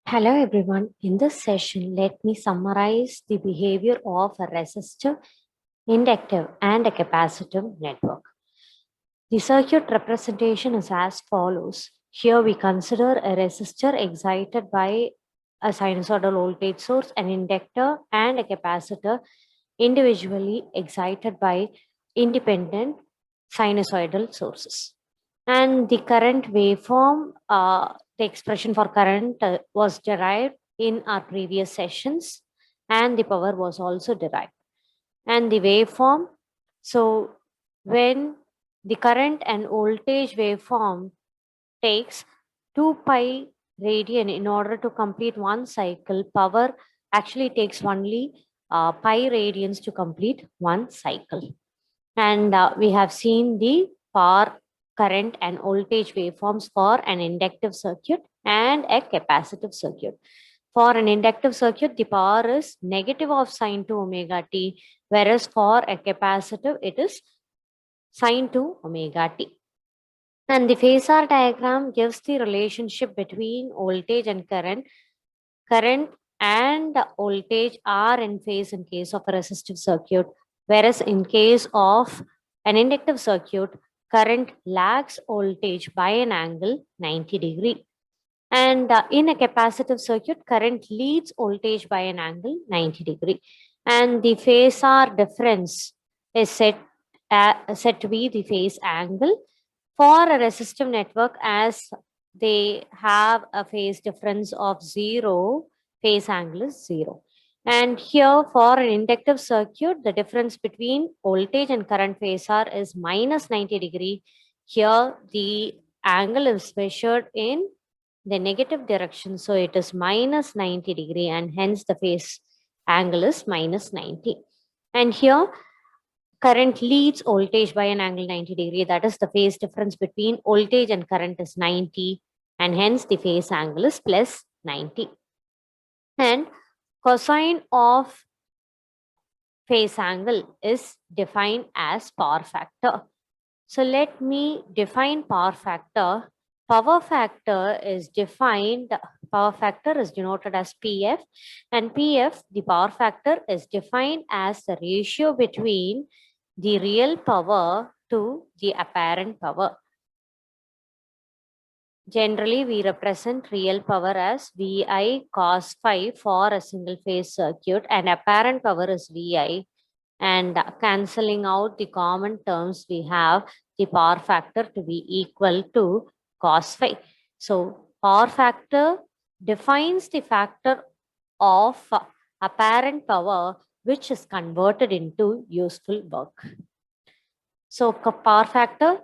Hello everyone. In this session, let me summarize the behavior of a resistive, inductive, and a capacitive network. The circuit representation is as follows. Here we consider a resistor excited by a sinusoidal voltage source, an inductor, and a capacitor individually excited by independent sinusoidal sources. And the current waveform, the expression for current was derived in our previous sessions, and the power was also derived. And the waveform, so when the current and voltage waveform takes 2 pi radian in order to complete one cycle, power actually takes only pi radians to complete one cycle. And we have seen the power, current, and voltage waveforms for an inductive circuit and a capacitive circuit. For an inductive circuit, the power is negative of sine to omega t, whereas for a capacitive, it is sine to omega t. And the phasor diagram gives the relationship between voltage and current. Current and voltage are in phase in case of a resistive circuit, whereas in case of an inductive circuit, current lags voltage by an angle 90 degree. And in a capacitive circuit, current leads voltage by an angle 90 degree. And the phasor difference is set to be the phase angle. For a resistive network, as they have a phase difference of 0, phase angle is 0. And here for an inductive circuit, the difference between voltage and current phasor is minus 90 degree. Here the angle is measured in the negative direction, so it is minus 90 degree, and hence the phase angle is minus 90. And here current leads voltage by an angle 90 degree. That is the phase difference between voltage and current is 90, and hence the phase angle is plus 90. And cosine of phase angle is defined as power factor. So let me define power factor. Power factor is denoted as PF, and PF, the power factor, is defined as the ratio between the real power to the apparent power. Generally, we represent real power as VI cos phi for a single phase circuit, and apparent power is VI. And cancelling out the common terms, we have the power factor to be equal to cos phi. So power factor defines the factor of apparent power which is converted into useful work. So power factor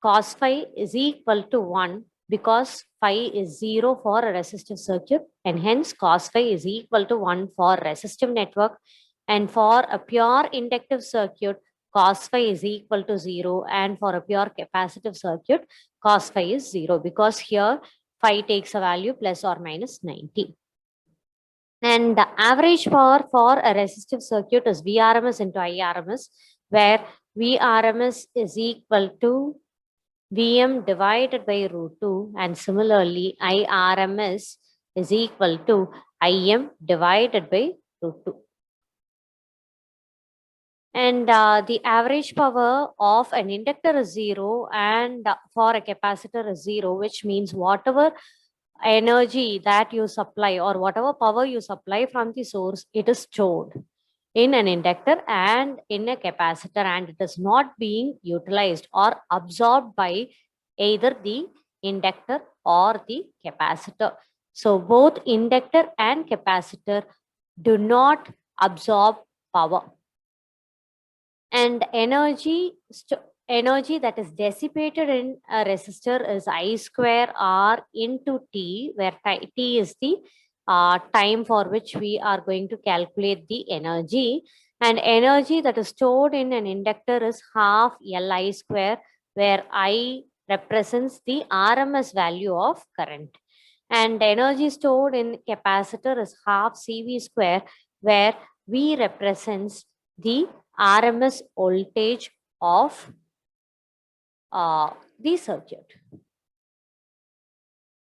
cos phi is equal to 1 because phi is 0 for a resistive circuit, and hence cos phi is equal to 1 for resistive network. And for a pure inductive circuit, cos phi is equal to 0, and for a pure capacitive circuit, cos phi is 0, because here phi takes a value plus or minus 90. And the average power for a resistive circuit is Vrms into Irms, where Vrms is equal to Vm divided by root 2, and similarly Irms is equal to Im divided by root 2. And the average power of an inductor is 0, and for a capacitor is 0, which means whatever energy that you supply or whatever power you supply from the source, it is stored in an inductor and in a capacitor, and it is not being utilized or absorbed by either the inductor or the capacitor. So both inductor and capacitor do not absorb power. And energy that is dissipated in a resistor is I square R into T, where T is the time for which we are going to calculate the energy. And energy that is stored in an inductor is half Li square, where I represents the RMS value of current. And energy stored in capacitor is half CV square, where V represents the RMS voltage of the circuit.